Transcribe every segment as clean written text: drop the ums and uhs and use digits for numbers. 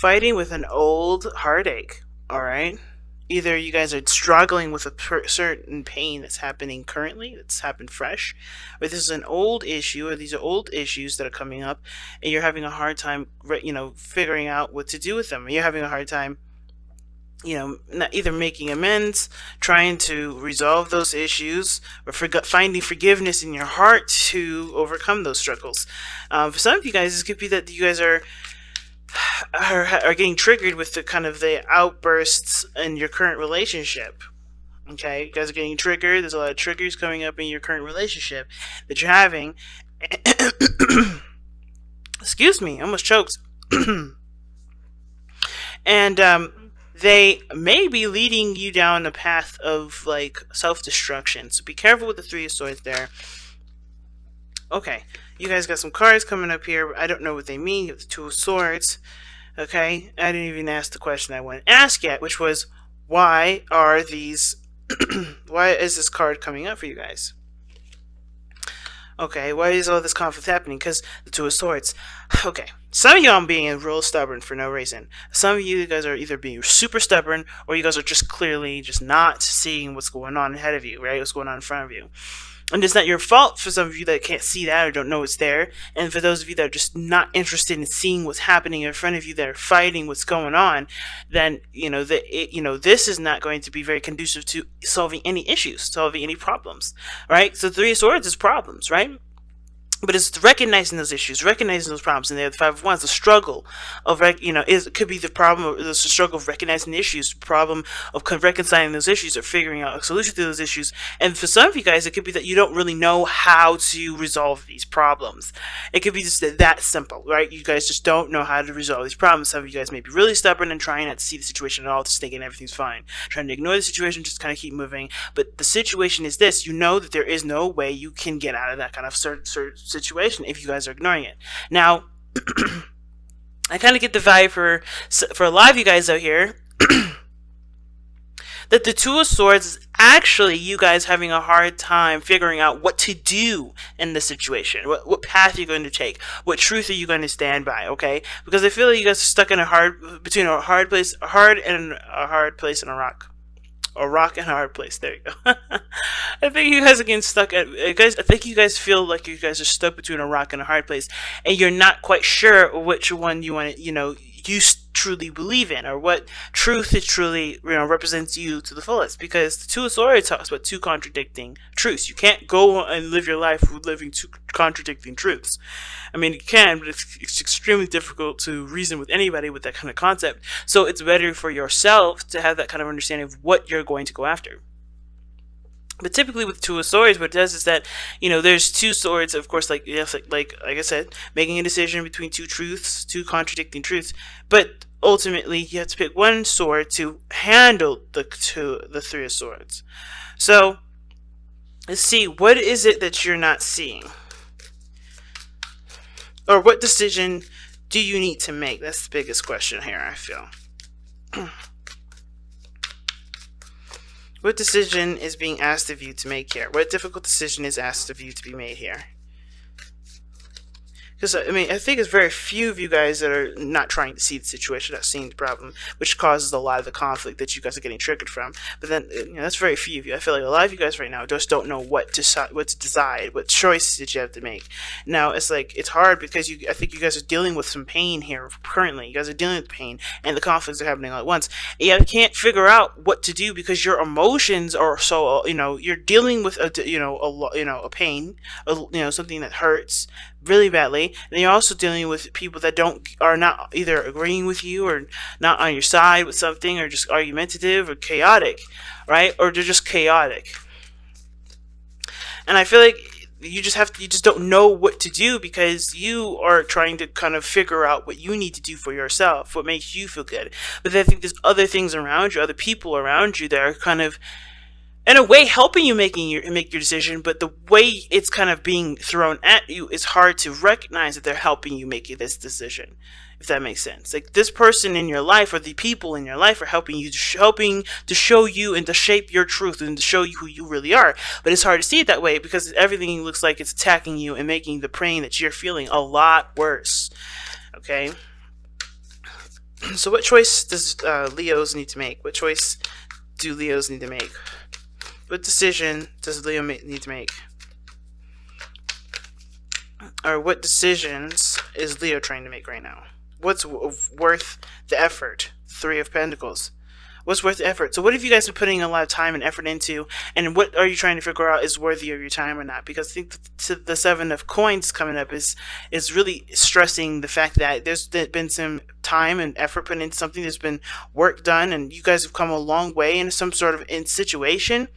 fighting with an old heartache, all right? Either you guys are struggling with a certain pain that's happening currently, that's happened fresh, or this is an old issue, or these are old issues that are coming up, and you're having a hard time, figuring out what to do with them. You're having a hard time, not either making amends, trying to resolve those issues, or finding forgiveness in your heart to overcome those struggles. For some of you guys, this could be that you guys are getting triggered with the outbursts in your current relationship. Okay, you guys are getting triggered. There's a lot of triggers coming up in your current relationship that you're having. Excuse me, I almost choked. And they may be leading you down a path of like self-destruction. So be careful with the Three of Swords there. Okay, you guys got some cards coming up here. I don't know what they mean. You have the Two of Swords. Okay, I didn't even ask the question I wanted to ask yet, which was, why are these... why is this card coming up for you guys? Okay, why is all this conflict happening? Because the Two of Swords. Okay, some of y'all are being real stubborn for no reason. Some of you guys are either being super stubborn, or you guys are just clearly just not seeing what's going on ahead of you, right? What's going on in front of you. And it's not your fault for some of you that can't see that or don't know it's there. And for those of you that are just not interested in seeing what's happening in front of you, that are fighting what's going on, then this is not going to be very conducive to solving any issues, solving any problems, right? So Three of Swords is problems, right? But it's recognizing those issues, recognizing those problems, and the Five of Wands, the struggle of, it could be the problem, the struggle of recognizing the issues, the problem of reconciling those issues, or figuring out a solution to those issues. And for some of you guys, it could be that you don't really know how to resolve these problems. It could be just that simple, right? You guys just don't know how to resolve these problems. Some of you guys may be really stubborn and trying not to see the situation at all, just thinking everything's fine, trying to ignore the situation, just kind of keep moving. But the situation is this: you know that there is no way you can get out of that kind of situation if you guys are ignoring it. Now, I kind of get the vibe for a lot of you guys out here that the Two of Swords is actually you guys having a hard time figuring out what to do in this situation, what path you're going to take, what truth are you going to stand by, okay? Because I feel like you guys are stuck in between a hard place and a rock. A rock and a hard place. There you go. I think you guys are getting stuck I think you guys feel like you guys are stuck between a rock and a hard place, and you're not quite sure which one you want to, you truly believe in, or what truth it truly, represents you to the fullest. Because the Two of Swords talks about two contradicting truths. You can't go and live your life with living two contradicting truths. I mean, you can, but it's extremely difficult to reason with anybody with that kind of concept. So it's better for yourself to have that kind of understanding of what you're going to go after. But typically with Two of Swords, what it does is that, there's two swords, of course, like I said, making a decision between two truths, two contradicting truths. But ultimately, you have to pick one sword to handle the Three of Swords. So, let's see, what is it that you're not seeing? Or what decision do you need to make? That's the biggest question here, I feel. What decision is being asked of you to make here? What difficult decision is asked of you to be made here? Because, I think it's very few of you guys that are not trying to see the situation, not seeing the problem, which causes a lot of the conflict that you guys are getting triggered from. But then, that's very few of you. I feel like a lot of you guys right now just don't know what to decide, what choices that you have to make. Now, it's hard because I think you guys are dealing with some pain here currently. You guys are dealing with pain, and the conflicts are happening all at once. And you can't figure out what to do because your emotions are so, you're dealing with a pain, something that hurts really badly, and you're also dealing with people that are not either agreeing with you, or not on your side with something, or just argumentative or chaotic, right? Or they're just chaotic. And I feel like you just don't know what to do because you are trying to kind of figure out what you need to do for yourself, what makes you feel good. But I think there's other things around you, other people around you that are kind of, in a way, helping you make your decision, but the way it's kind of being thrown at you is hard to recognize that they're helping you make this decision, if that makes sense. Like, this person in your life, or the people in your life, are helping to show you and to shape your truth and to show you who you really are. But it's hard to see it that way because everything looks like it's attacking you and making the pain that you're feeling a lot worse. Okay? So what choice does Leo's need to make? What choice do Leos need to make? What decision does Leo need to make? Or what decisions is Leo trying to make right now? What's worth the effort? Three of Pentacles. What's worth the effort? So what have you guys been putting a lot of time and effort into, and what are you trying to figure out is worthy of your time or not? Because I think the Seven of Coins coming up is really stressing the fact that there's been some time and effort put into something, there's been work done, and you guys have come a long way in some sort of situation,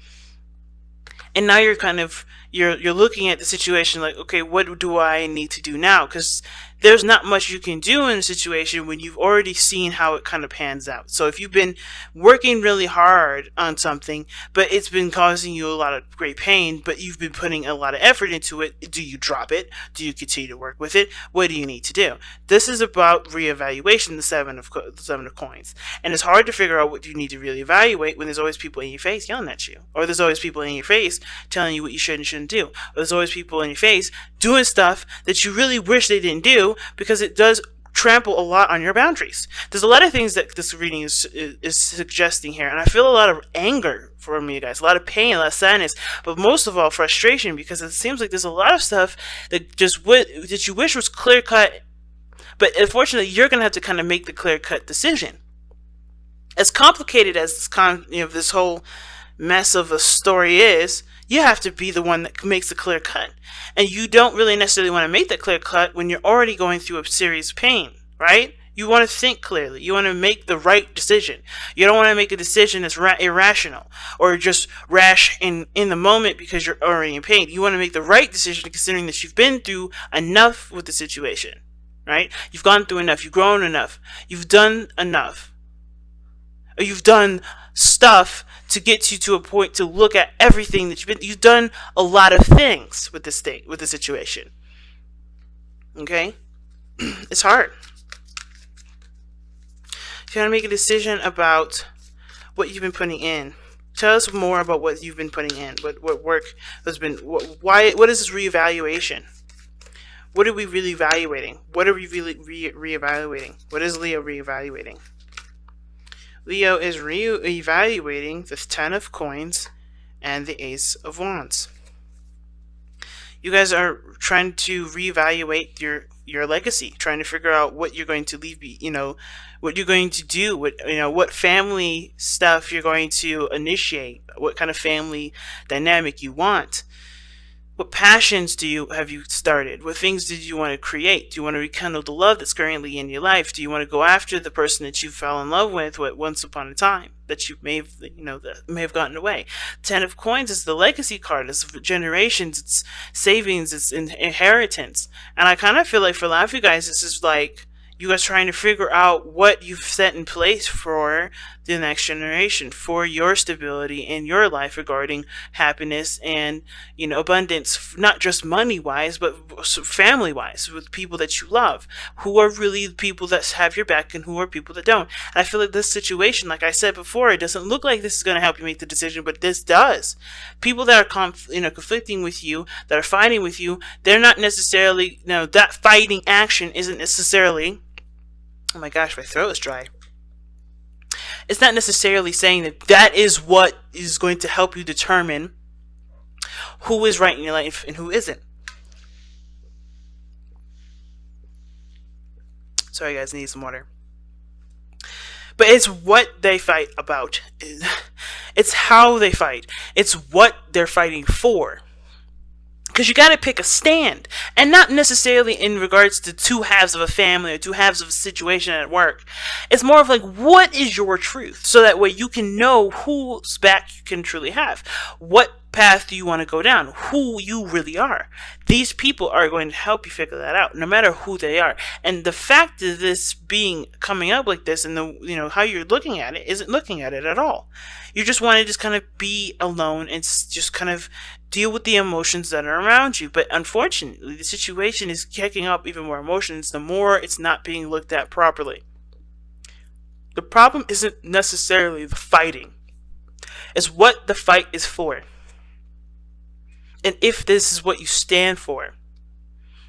and now you're kind of you're looking at the situation like, okay, what do I need to do now? Because there's not much you can do in a situation when you've already seen how it kind of pans out. So if you've been working really hard on something, but it's been causing you a lot of great pain, but you've been putting a lot of effort into it, do you drop it? Do you continue to work with it? What do you need to do? This is about reevaluation, the seven of coins, and it's hard to figure out what you need to really evaluate when there's always people in your face yelling at you, or there's always people in your face telling you what you should and shouldn't do, or there's always people in your face doing stuff that you really wish they didn't do, because it does trample a lot on your boundaries. There's a lot of things that this reading is suggesting here, and I feel a lot of anger from you guys, a lot of pain, a lot of sadness, but most of all frustration, because it seems like there's a lot of stuff that that you wish was clear cut, but unfortunately you're gonna have to kind of make the clear cut decision. As complicated as this whole mess of a story is, you have to be the one that makes the clear cut. And you don't really necessarily want to make that clear cut when you're already going through a serious pain, right? You want to think clearly. You want to make the right decision. You don't want to make a decision that's irrational or just rash in the moment because you're already in pain. You want to make the right decision considering that you've been through enough with the situation, right? You've gone through enough. You've grown enough. You've done enough. Or you've done stuff to get you to a point to look at everything that you've done a lot of things with this thing, with the situation. Okay? It's hard. If you want to make a decision about what you've been putting in, tell us more about what you've been putting in. What work has been, what is this reevaluation? What are we really evaluating? What are we really reevaluating? What is Leo reevaluating? Leo is re-evaluating the Ten of Coins and the Ace of Wands. You guys are trying to reevaluate your legacy, trying to figure out what you're going to leave, what you're going to do, what family stuff you're going to initiate, what kind of family dynamic you want. What passions have you started? What things did you want to create? Do you want to rekindle the love that's currently in your life? Do you want to go after the person that you fell in love with once upon a time that you may have, that may have gotten away? Ten of Coins is the legacy card. It's generations. It's savings. It's inheritance. And I kind of feel like for a lot of you guys, this is like you guys trying to figure out what you've set in place for the next generation, for your stability in your life regarding happiness and, abundance, not just money-wise, but family-wise, with people that you love, who are really the people that have your back and who are people that don't. And I feel like this situation, like I said before, it doesn't look like this is going to help you make the decision, but this does. People that are conflicting with you, that are fighting with you, they're not necessarily, that fighting action isn't necessarily, oh my gosh, my throat is dry. It's not necessarily saying that is what is going to help you determine who is right in your life and who isn't. Sorry guys, I need some water. But it's what they fight about. It's how they fight. It's what they're fighting for. Because you got to pick a stand, and not necessarily in regards to two halves of a family or two halves of a situation at work. It's more of like, what is your truth? So that way you can know whose back you can truly have. What path do you want to go down? Who you really are. These people are going to help you figure that out, no matter who they are. And the fact of this coming up like this, and how you're looking at it, isn't looking at it at all. You just want to just kind of be alone and just kind of deal with the emotions that are around you. But unfortunately, the situation is kicking up even more emotions the more it's not being looked at properly. The problem isn't necessarily the fighting. It's what the fight is for. And if this is what you stand for.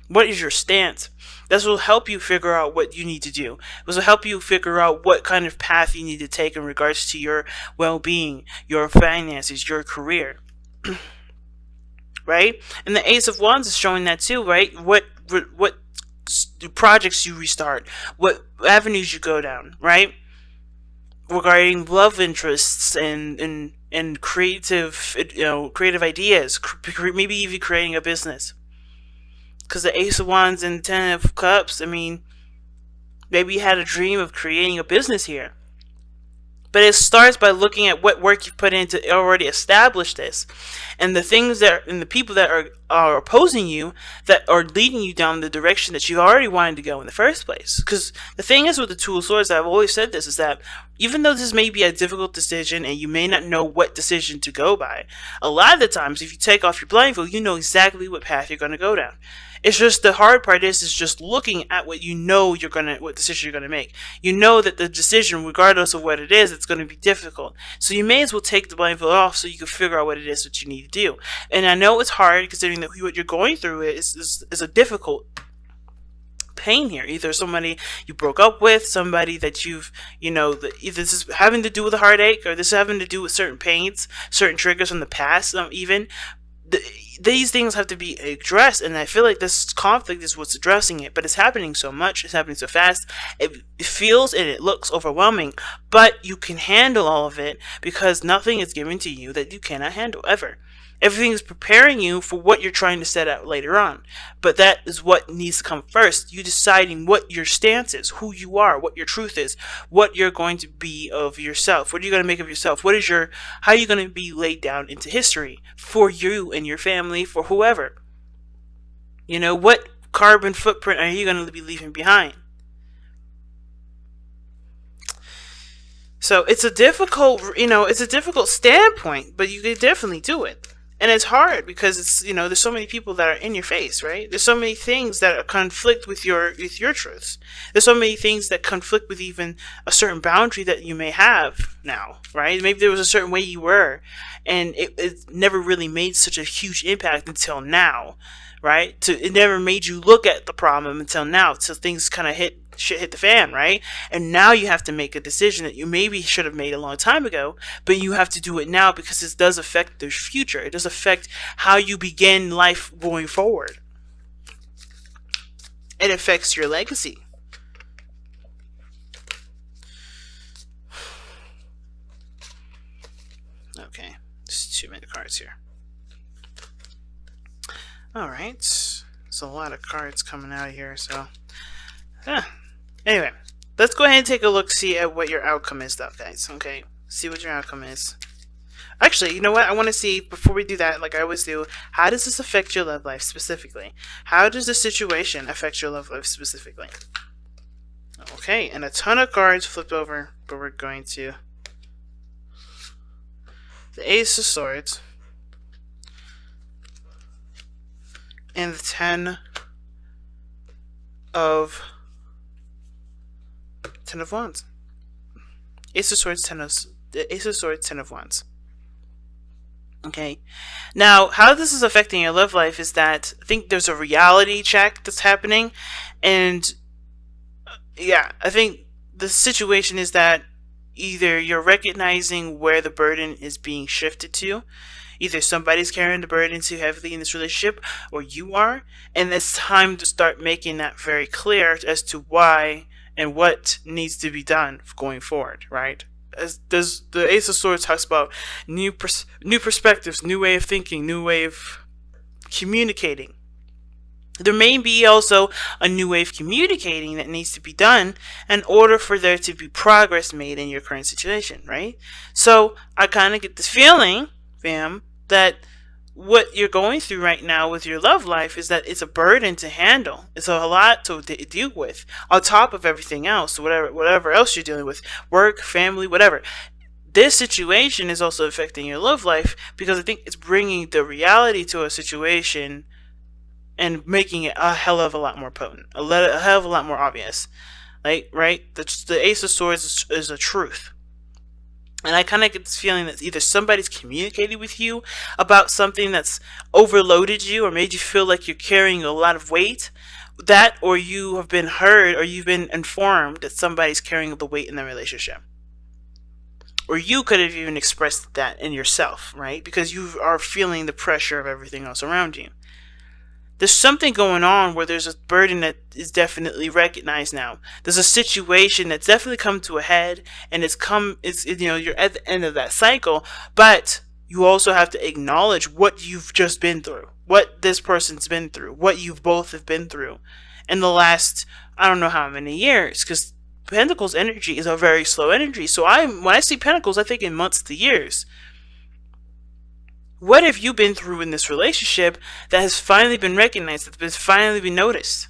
What is your stance? This will help you figure out what you need to do. This will help you figure out what kind of path you need to take in regards to your well-being, your finances, your career, right? And the Ace of Wands is showing that too, right? What projects you restart, what avenues you go down, right? Regarding love interests and creative, creative ideas, maybe even creating a business. Because the Ace of Wands and Ten of Cups, I mean, maybe you had a dream of creating a business here. But it starts by looking at what work you've put in to already establish this, and the things and the people that are opposing you, that are leading you down the direction that you already wanted to go in the first place. Because the thing is with the Two of Swords, I've always said this, is that even though this may be a difficult decision and you may not know what decision to go by, a lot of the times if you take off your blindfold, you know exactly what path you're going to go down. It's just the hard part is just looking at what you know what decision you're gonna make. You know that the decision, regardless of what it is, it's gonna be difficult. So you may as well take the blindfold off so you can figure out what it is that you need to do. And I know it's hard considering that what you're going through is a difficult pain here. Either somebody you broke up with, somebody that you've, either this is having to do with a heartache, or this is having to do with certain pains, certain triggers from the past, even. These things have to be addressed, and I feel like this conflict is what's addressing it, but it's happening so much, it's happening so fast, it feels and it looks overwhelming, but you can handle all of it because nothing is given to you that you cannot handle, ever. Everything is preparing you for what you're trying to set out later on. But that is what needs to come first. You deciding what your stance is, who you are, what your truth is, what you're going to be of yourself. What are you going to make of yourself? How are you going to be laid down into history for you and your family, for whoever? What carbon footprint are you going to be leaving behind? So it's a difficult standpoint, but you can definitely do it. And it's hard because there's so many people that are in your face, right? There's so many things that conflict with your truths. There's so many things that conflict with even a certain boundary that you may have now, right? Maybe there was a certain way you were, and it never really made such a huge impact until now, right? It never made you look at the problem until now, till things kind of hit the fan, right? And now you have to make a decision that you maybe should have made a long time ago, but you have to do it now because it does affect the future. It does affect how you begin life going forward. It affects your legacy. Okay, just too many cards here. Alright, there's a lot of cards coming out of here, so anyway, let's go ahead and take a look, see at what your outcome is, though, guys. Okay, see what your outcome is. Actually, you know what? I want to see, before we do that, like I always do, how does this affect your love life specifically? How does this situation affect your love life specifically? Okay, and a ton of cards flipped over, but we're going to the Ace of Swords and the Ten of Wands. Ace of Swords, Ten of Wands. Okay. Now, how this is affecting your love life is that I think there's a reality check that's happening, and yeah, I think the situation is that either you're recognizing where the burden is being shifted to. Either somebody's carrying the burden too heavily in this relationship, or you are, and it's time to start making that very clear as to why and what needs to be done going forward, right? As the Ace of Swords talks about new perspectives, new way of thinking, new way of communicating. There may be also a new way of communicating that needs to be done in order for there to be progress made in your current situation, right? So I kind of get this feeling, fam, that what you're going through right now with your love life is that it's a burden to handle. It's a lot to deal with on top of everything else, whatever else you're dealing with, work, family, whatever. This situation is also affecting your love life because I think it's bringing the reality to a situation and making it a hell of a lot more potent, a hell of a lot more obvious. Like, right? The Ace of Swords is a truth. And I kind of get this feeling that either somebody's communicated with you about something that's overloaded you or made you feel like you're carrying a lot of weight. That, or you have been heard or you've been informed that somebody's carrying the weight in the relationship. Or you could have even expressed that in yourself, right? Because you are feeling the pressure of everything else around you. There's something going on where there's a burden that is definitely recognized now. There's a situation that's definitely come to a head, and you're at the end of that cycle, but you also have to acknowledge what you've just been through, what this person's been through, what you've both have been through in the last, I don't know how many years, because Pentacles energy is a very slow energy. So when I see Pentacles, I think in months to years. What have you been through in this relationship that has finally been recognized, that's been finally been noticed?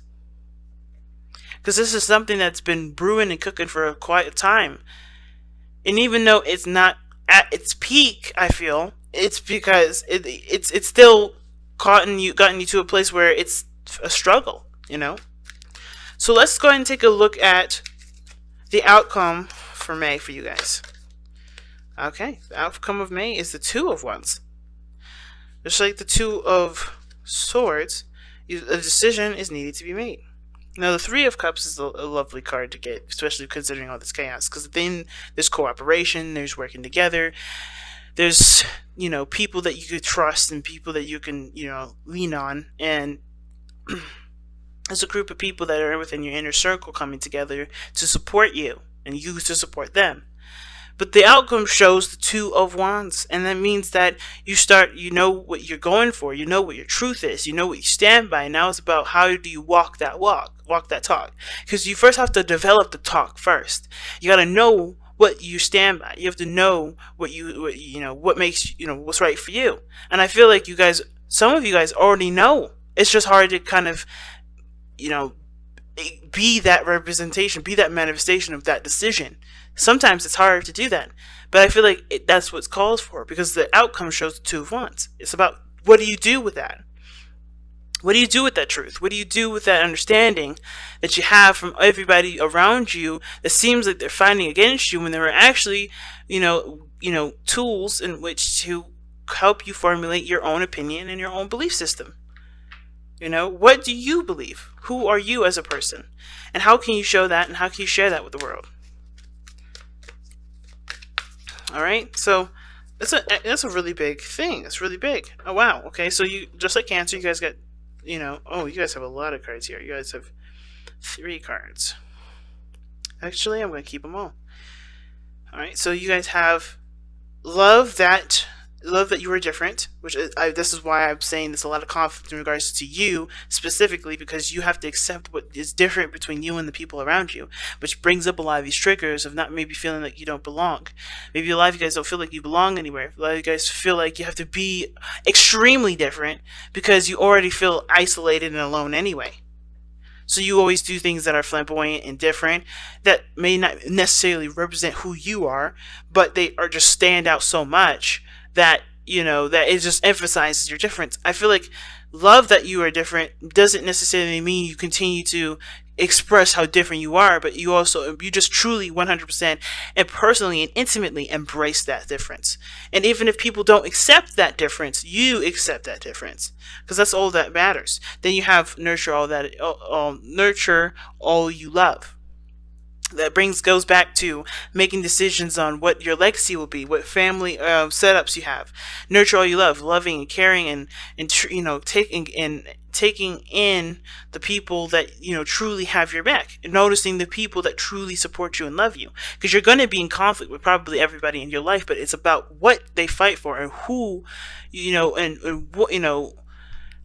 Because this is something that's been brewing and cooking for quite a time. And even though it's not at its peak, I feel, it's because it's still gotten you to a place where it's a struggle, So let's go ahead and take a look at the outcome for May for you guys. Okay, the outcome of May is the Two of Wands. Just like the Two of Swords, a decision is needed to be made. Now, the Three of Cups is a lovely card to get, especially considering all this chaos, because then there's cooperation, there's working together, there's, people that you could trust and people that you can, lean on, and there's a group of people that are within your inner circle coming together to support you, and you to support them. But the outcome shows the Two of Wands, and that means that you know what you're going for, you know what your truth is, you know what you stand by. Now it's about how do you walk that talk. Because you first have to develop the talk first. You got to know what you stand by. You have to know what makes, what's right for you. And I feel like some of you guys already know. It's just hard to kind of, be that representation, be that manifestation of that decision. Sometimes it's hard to do that, but I feel like that's what's called for, because the outcome shows the Two of Wands. It's about, what do you do with that? What do you do with that truth? What do you do with that understanding that you have from everybody around you that seems like they're fighting against you when they were actually, tools in which to help you formulate your own opinion and your own belief system? What do you believe? Who are you as a person? And how can you show that, and how can you share that with the world? Alright, so that's a really big thing. It's really big. Oh, wow. Okay, so you, just like Cancer, you guys got, you guys have a lot of cards here. You guys have 3 cards. Actually, I'm going to keep them all. Alright, so you guys have love that you are different, which this is why I'm saying there's a lot of conflict in regards to you specifically, because you have to accept what is different between you and the people around you, which brings up a lot of these triggers of not maybe feeling like you don't belong. Maybe a lot of you guys don't feel like you belong anywhere. A lot of you guys feel like you have to be extremely different because you already feel isolated and alone anyway. So you always do things that are flamboyant and different, that may not necessarily represent who you are, but they are just stand out so much that that it just emphasizes your difference. I feel like love that you are different doesn't necessarily mean you continue to express how different you are, but you just truly 100% and personally and intimately embrace that difference. And even if people don't accept that difference, you accept that difference, because that's all that matters. Then you have nurture all you love. That goes back to making decisions on what your legacy will be, what family setups you have. Nurture all you love, loving and caring, and taking in the people that truly have your back, and noticing the people that truly support you and love you. Because you're going to be in conflict with probably everybody in your life, but it's about what they fight for and who, and what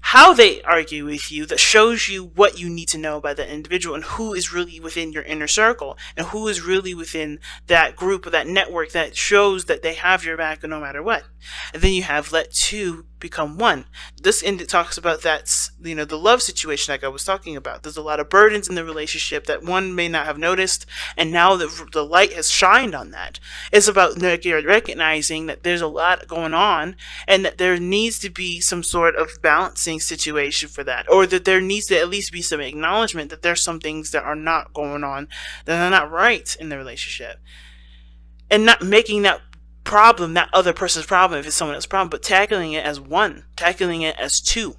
how they argue with you, that shows you what you need to know about that individual, and who is really within your inner circle, and who is really within that group or that network that shows that they have your back no matter what. And then you have let two become one. This end talks about that, the love situation like I was talking about. There's a lot of burdens in the relationship that one may not have noticed, and now the light has shined on that. It's about recognizing that there's a lot going on, and that there needs to be some sort of balancing situation for that, or that there needs to at least be some acknowledgement that there's some things that are not going on, that are not right in the relationship, and not making that problem, not other person's problem if it's someone else's problem, but tackling it as one, tackling it as two,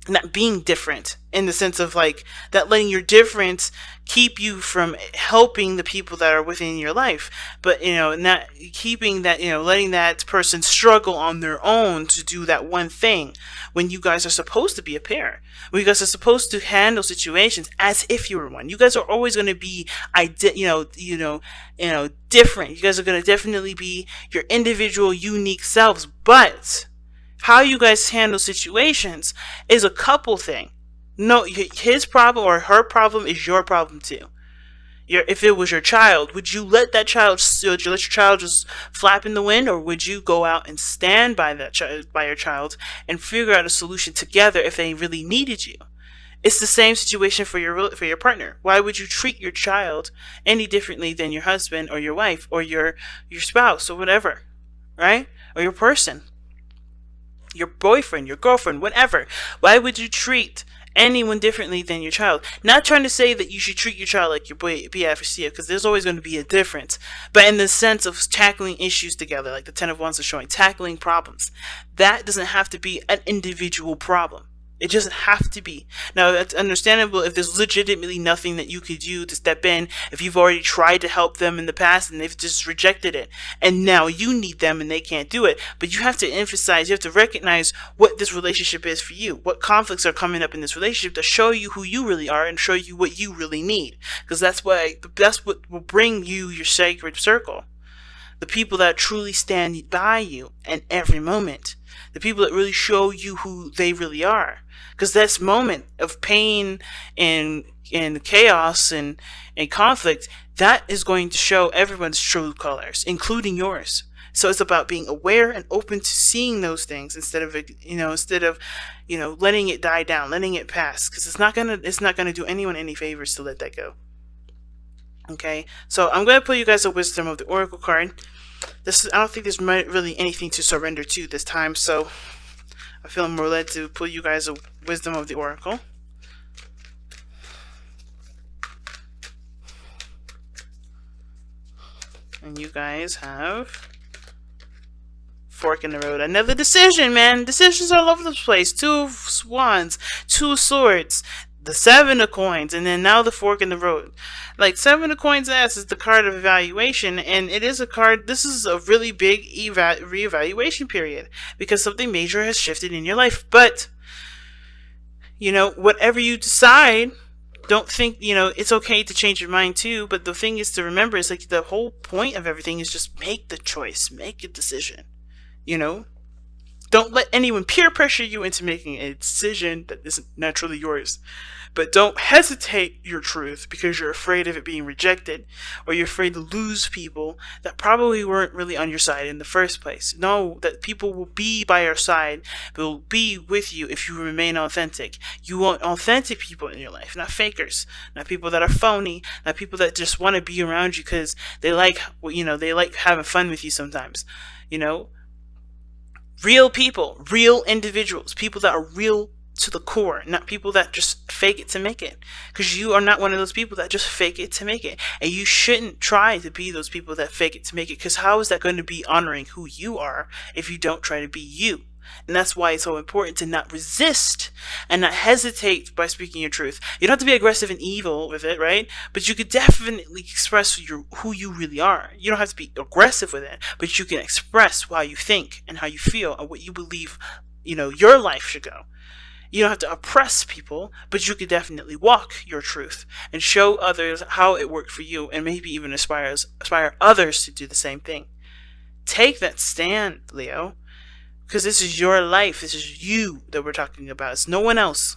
not being different in the sense of like that, letting your difference keep you from helping the people that are within your life, but not keeping that, letting that person struggle on their own to do that one thing, when you guys are supposed to be a pair, when you guys are supposed to handle situations as if you were one. You guys are always going to be different. You guys are going to definitely be your individual unique selves, but how you guys handle situations is a couple thing. No, his problem or her problem is your problem too. If it was your child, would you let that child? Would you let your child just flap in the wind, or would you go out and stand by that by your child, and figure out a solution together if they really needed you? It's the same situation for your partner. Why would you treat your child any differently than your husband or your wife or your spouse or whatever, right? Or your person, your boyfriend, your girlfriend, whatever. Why would you treat anyone differently than your child? Not trying to say that you should treat your child like your BF or CF, because there's always going to be a difference. But in the sense of tackling issues together, like the 10 of Wands is showing, tackling problems, that doesn't have to be an individual problem. It doesn't have to be. Now, it's understandable if there's legitimately nothing that you could do to step in, if you've already tried to help them in the past and they've just rejected it, and now you need them and they can't do it. But you have to emphasize, you have to recognize what this relationship is for you, what conflicts are coming up in this relationship to show you who you really are and show you what you really need. Because that's what will bring you your sacred circle. The people that truly stand by you in every moment. The people that really show you who they really are. Because this moment of pain and chaos and conflict, that is going to show everyone's true colors, including yours. So it's about being aware and open to seeing those things instead of letting it die down, letting it pass. Because it's not gonna do anyone any favors to let that go. Okay, so I'm gonna pull you guys a Wisdom of the Oracle card. I don't think there's really anything to surrender to this time, so I feel more led to pull you guys a Wisdom of the Oracle. And you guys have Fork in the Road. Another decision, man. Decisions all over the place. 2 of Wands, 2 of Swords, the 7 of Coins, and then now the Fork in the Road. Like, 7 of Coins ass is the card of evaluation, and it is a card, this is a really big reevaluation period, because something major has shifted in your life. But, whatever you decide, don't think, it's okay to change your mind too, but the thing is to remember is like the whole point of everything is just make the choice, make a decision, Don't let anyone peer pressure you into making a decision that isn't naturally yours. But don't hesitate your truth because you're afraid of it being rejected, or you're afraid to lose people that probably weren't really on your side in the first place. Know that people will be by your side, will be with you if you remain authentic. You want authentic people in your life, not fakers, not people that are phony, not people that just want to be around you because they like, they like having fun with you sometimes, Real people, real individuals, people that are real to the core, not people that just fake it to make it. Because you are not one of those people that just fake it to make it. And you shouldn't try to be those people that fake it to make it, because how is that going to be honoring who you are if you don't try to be you? And that's why it's so important to not resist and not hesitate by speaking your truth. You don't have to be aggressive and evil with it, right? But you could definitely express who you really are. You don't have to be aggressive with it, but you can express how you think and how you feel and what you believe, your life should go. You don't have to oppress people, but you could definitely walk your truth and show others how it worked for you, and maybe even inspire others to do the same thing. Take that stand, Leo. Because this is your life. This is you that we're talking about. It's no one else.